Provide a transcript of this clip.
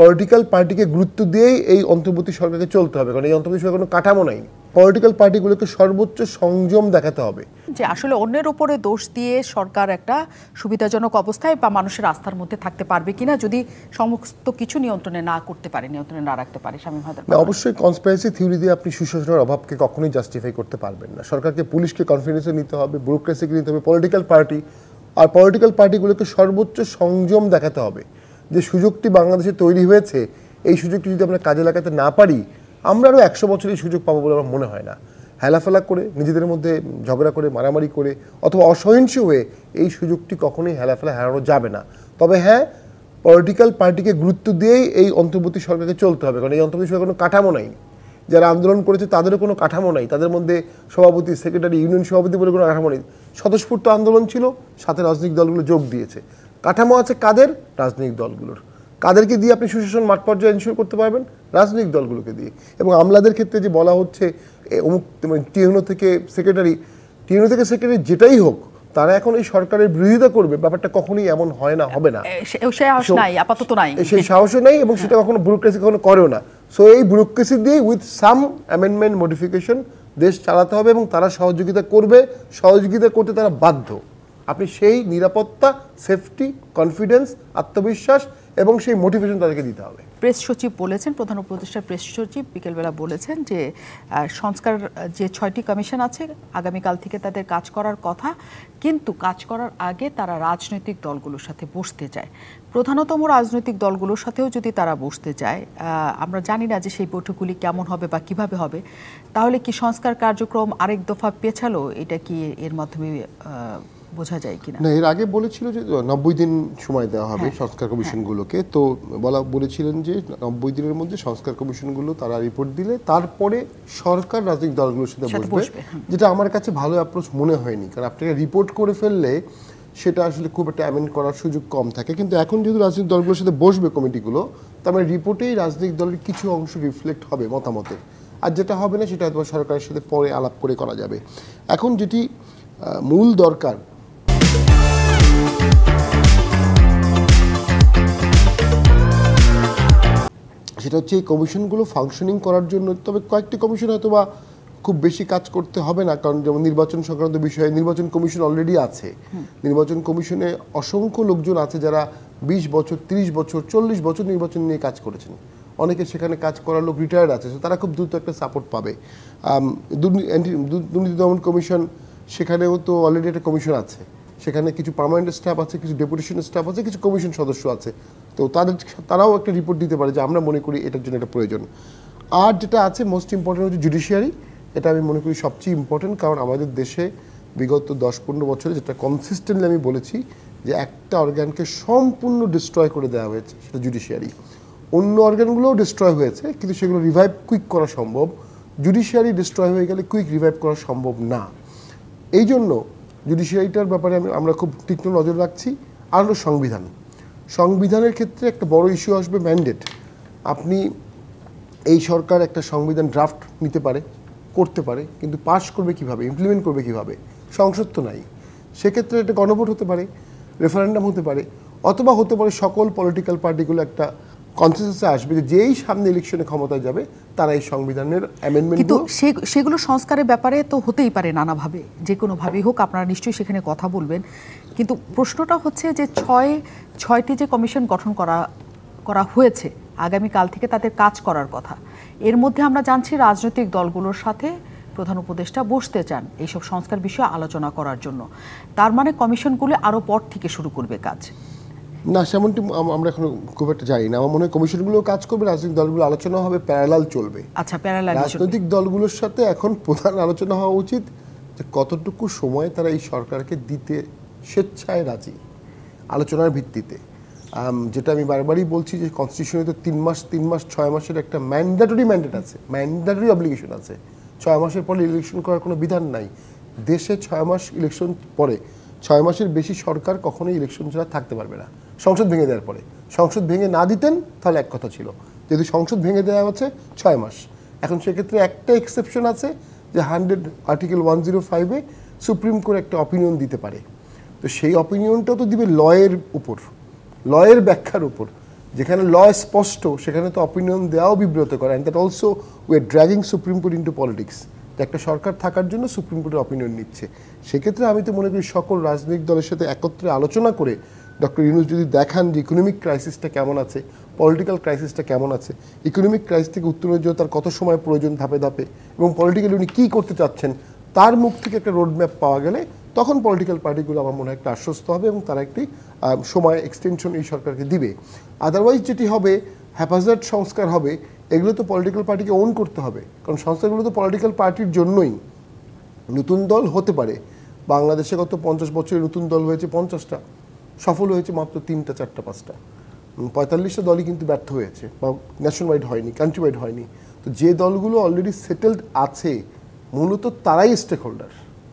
Political পার্টিকে গুরুত্ব দিয়েই এই অন্তর্বর্তী সরকারকে চলতে হবে, কারণ এই অন্তর্বর্তী সরকার কোনো কাঠামো নাই। পলিটিক্যাল পার্টিগুলোকে সর্বোচ্চ সংযম দেখাতে হবে, যে আসলে অন্যের উপরে দোষ দিয়ে সরকার একটা সুবিধাজনক অবস্থায় বা মানুষের আস্থার মধ্যে থাকতে পারবে কিনা যদি সমস্ত কিছু নিয়ন্ত্রণে না করতে পারে, নিয়ন্ত্রণে না রাখতে পারে। শামীম হায়দার, অবশ্যই কনস্পিরেসি থিওরি দিয়ে আপনি সুশাসনের অভাবকে কখনোই জাস্টিফাই করতে পারবেন না। সরকারকে, পুলিশকে কনফিডেন্সে নিতে হবে, ব্যুরোক্রেসিকে নিতে হবে, পলিটিক্যাল পার্টি আর পলিটিক্যাল পার্টিগুলোকে সর্বোচ্চ সংযম দেখাতে হবে। যে সুযোগটি বাংলাদেশে তৈরি হয়েছে, এই সুযোগটি যদি আমরা কাজে লাগাতে না পারি, আমরা আরও 100 বছর এই সুযোগ পাবো বলে আমার মনে হয় না। হেলাফেলা করে, নিজেদের মধ্যে ঝগড়া করে, মারামারি করে অথবা অসহিংস হয়ে এই সুযোগটি কখনোই হেলাফেলা হারানো যাবে না। তবে হ্যাঁ, পলিটিক্যাল পার্টিকে গুরুত্ব দিয়েই এই অন্তর্বর্তী সরকারকে চলতে হবে, কারণ এই অন্তর্বর্তী সরকার কোনো কাঠামো নাই। যারা আন্দোলন করেছে তাদেরও কোনো কাঠামো নাই, তাদের মধ্যে সভাপতি, সেক্রেটারি, ইউনিয়ন সভাপতি বলে কোনো কাঠামো নেই। স্বতঃস্ফূর্ত আন্দোলন ছিল, সাথে রাজনৈতিক দলগুলো যোগ দিয়েছে। কাঠামো আছে কাদের? রাজনৈতিক দলগুলোর। কাদেরকে দিয়ে আপনি সুশাসন মাঠ পর্যায়ে এনশিওর করতে পারবেন? রাজনৈতিক দলগুলোকে দিয়ে। এবং আমলাদের ক্ষেত্রে যে বলা হচ্ছে অমুক টিএনও থেকে সেক্রেটারি, যেটাই হোক, তারা এখন এই সরকারের বিরোধিতা করবে, ব্যাপারটা কখনোই এমন হয় না, হবে না, সেই সাহসও নাই, এবং সেটা কখনো ব্যুরোক্রেসি কখনো করেও না। সো এই ব্যুরোক্রেসি দিয়ে উইথ সাম অ্যামেন্ডমেন্ট মডিফিকেশন দেশ চালাতে হবে, এবং তারা সহযোগিতা করবে, সহযোগিতা করতে তারা বাধ্য। আপনি সেই নিরাপত্তা, সেফটি, কনফিডেন্স, আত্মবিশ্বাস এবং সেই মোটিভেশন তাদেরকে দিতে হবে। প্রেস সচিব বলেছেন, প্রধান উপদেষ্টার প্রেস সচিব বিকেলবেলা বলেছেন যে সংস্কার যে 6টি কমিশন আছে আগামীকাল থেকে তাদের কাজ করার কথা, কিন্তু কাজ করার আগে তারা রাজনৈতিক দলগুলোর সাথে বসতে চায়। প্রধানতম রাজনৈতিক দলগুলোর সাথেও যদি তারা বসতে চায়, আমরা জানি না যে সেই বৈঠকগুলি কেমন হবে বা কিভাবে হবে, তাহলে কি সংস্কার কার্যক্রম আরেক দফা পেছালো? এটা কি এর মাধ্যমে বোঝা যায় কিনা? না, এর আগে বলেছিল যে 90 দিন সময় দেওয়া হবে সংস্কার কমিশনগুলোকে। তো বলেছিলেন যে 90 দিনের মধ্যে সংস্কার কমিশনগুলো তারা রিপোর্ট দিলে তারপরে সরকার রাজনৈতিক দলগুলোর সাথে বসবে, যেটা আমার কাছে ভালো অ্যাপ্রোচ মনে হয়নি। কারণ আপনাকে রিপোর্ট করে ফেললে সেটা আসলে খুব একটা অ্যামেন্ড করার সুযোগ কম থাকে। কিন্তু এখন যেহেতু রাজনৈতিক দলগুলোর সাথে বসবে কমিটিগুলো, তার মানে রিপোর্টেই রাজনৈতিক দলের কিছু অংশ রিফ্লেক্ট হবে মতামতের, আর যেটা হবে না সেটা হয়তো সরকারের সাথে পরে আলাপ করে করা যাবে। এখন যেটি মূল দরকার, সেটা হচ্ছে এই কমিশনগুলো ফাংশনিং করার জন্য। তবে কয়েকটি কমিশন হয়তো বা খুব বেশি কাজ করতে হবে না, কারণ যেমন নির্বাচন সংক্রান্ত বিষয়ে নির্বাচন কমিশন অলরেডি আছে। নির্বাচন কমিশনে অসংখ্য লোকজন আছে যারা 20 বছর, 30 বছর, 40 বছর নির্বাচন নিয়ে কাজ করেছেন। অনেকে সেখানে কাজ করার লোক রিটায়ার্ড আছে, তারা খুব দ্রুত একটা সাপোর্ট পাবে। দুর্নীতি দমন কমিশন, সেখানেও তো অলরেডি একটা কমিশন আছে, সেখানে কিছু পার্মানেন্ট স্টাফ আছে, কিছু ডেপুটেশন স্টাফ আছে, কিছু কমিশন সদস্য আছে। তো তারাও একটা রিপোর্ট দিতে পারে যে আমরা মনে করি এটার জন্য একটা প্রয়োজন। আর যেটা আছে মোস্ট ইম্পর্টেন্ট হচ্ছে জুডিশিয়ারি। এটা আমি মনে করি সবচেয়ে ইম্পর্টেন্ট, কারণ আমাদের দেশে বিগত 10-15 বছরে যেটা কনসিস্টেন্টলি আমি বলেছি যে একটা অর্গানকে সম্পূর্ণ ডিস্ট্রয় করে দেওয়া হয়েছে, সেটা জুডিশিয়ারি। অন্য অর্গানগুলোও ডিস্ট্রয় হয়েছে, কিন্তু সেগুলো রিভাইভ কুইক করা সম্ভব। জুডিশিয়ারি ডিস্ট্রয় হয়ে গেলে কুইক রিভাইভ করা সম্ভব না। এই জন্য জুডিশিয়ারিটার ব্যাপারে আমরা খুব তীক্ষ্ণ নজর রাখছি। আর হলো সংবিধানের ক্ষেত্রে একটা বড় ইস্যু আসবে ম্যান্ডেট। আপনি এই সরকার একটা সংবিধান ড্রাফট নিতে পারে, করতে পারে, কিন্তু পাস করবে কিভাবে, ইমপ্লিমেন্ট করবে কিভাবে? সংসদ তো নাই। সেক্ষেত্রে একটা গণভোট হতে পারে, রেফারেন্ডাম হতে পারে, অথবা হতে পারে সকল পলিটিক্যাল পার্টিগুলো একটা কনসেনসাসে আসবে যে যেই সামনে ইলেকশনে ক্ষমতায় যাবে তারা এই সংবিধানের অ্যামেন্ডমেন্ট, কিন্তু সেগুলো সংস্কারের ব্যাপারে তো হতেই পারে নানাভাবে, যে কোনোভাবেই হোক, আপনারা নিশ্চয়ই সেখানে কথা বলবেন। কিন্তু প্রশ্নটা হচ্ছে যে 6টি যে কমিশন গঠন করা হয়েছে, আগামীকাল থেকে তাদের কাজ করার কথা, এর মধ্যে আমরা জানছি রাজনৈতিক দলগুলোর সাথে প্রধান উপদেষ্টা বসতে চান এইসব সংস্কার বিষয়ে আলোচনা করার জন্য। তার মানে কমিশনগুলো আরও পর থেকে শুরু করবে কাজ না? সেমনটি আমরা এখন খুব একটা জানি না। আমার মনে হয় কমিশনগুলো কাজ করবে, রাজনৈতিক দলগুলো আলোচনা হবে, প্যারালাল চলবে। আচ্ছা, প্যারালাল রাজনৈতিক দলগুলোর সাথে এখন প্রধান আলোচনা হওয়া উচিত যে কতটুকু সময় তারা এই সরকারকে দিতে স্বেচ্ছায় রাজি, আলোচনার ভিত্তিতে। যেটা আমি বারবারই বলছি যে কনস্টিটিউশনে তো 3 মাস 6 মাসের একটা ম্যান্ডেটরি ম্যান্ডেট আছে, ম্যান্ডেটরি অব্লিগেশন আছে। 6 মাসের পরে ইলেকশন করার কোনো বিধান নাই দেশে। 6 মাস ইলেকশন পরে 6 মাসের বেশি সরকার কখনোই ইলেকশন ছাড়া থাকতে পারবে না, সংসদ ভেঙে দেওয়ার পরে। সংসদ ভেঙে না দিতেন তাহলে এক কথা ছিল, যেহেতু সংসদ ভেঙে দেওয়া হচ্ছে 6 মাস। এখন সেক্ষেত্রে একটা এক্সেপশন আছে যে আর্টিকেল 105-এ সুপ্রিম কোর্ট একটা অপিনিয়ন দিতে পারে। তো সেই অপিনিয়নটাও তো দিবে লয়ের উপর, লয়ের ব্যাখ্যার উপর, যেখানে ল স্পষ্ট সেখানে তো অপিনিয়ন দেওয়াও বিব্রত করে, and that also we are dragging supreme court into politics, যে একটা সরকার থাকার জন্য সুপ্রিম কোর্টের অপিনিয়ন নিচ্ছে। সেক্ষেত্রে আমি তো মনে করি সকল রাজনৈতিক দলের সাথে একত্রে আলোচনা করে ডক্টর ইউনূস যদি দেখান যে ইকোনমিক ক্রাইসিসটা কেমন আছে, পলিটিক্যাল ক্রাইসিসটা কেমন আছে, ইকোনমিক ক্রাইসিস থেকে উত্তরণের জন্য তার কত সময় প্রয়োজন ধাপে ধাপে, এবং পলিটিক্যালি উনি কী করতে চাচ্ছেন তার মুখ থেকে একটা রোডম্যাপ পাওয়া গেলে তখন পলিটিক্যাল পার্টিগুলো আমার মনে হয় একটা আশ্বস্ত হবে এবং তারা একটি সময় এক্সটেনশন এই সরকারকে দিবে। আদারওয়াইজ যেটি হবে হ্যাপাজার্ড সংস্কার হবে, এগুলো তো পলিটিক্যাল পার্টিকে ওন করতে হবে, কারণ সংস্কারগুলো তো পলিটিক্যাল পার্টির জন্যই। নতুন দল হতে পারে, বাংলাদেশে গত 50 বছরে নতুন দল হয়েছে 50টা, সফল হয়েছে মাত্র 3টা 4টা 5টা, 45টা দলই কিন্তু ব্যর্থ হয়েছে, বা ন্যাশন ওয়াইড হয়নি, কান্ট্রি ওয়াইড হয়নি। তো যে দলগুলো অলরেডি সেটেলড আছে মূলত তারাই স্টেক হোল্ডার।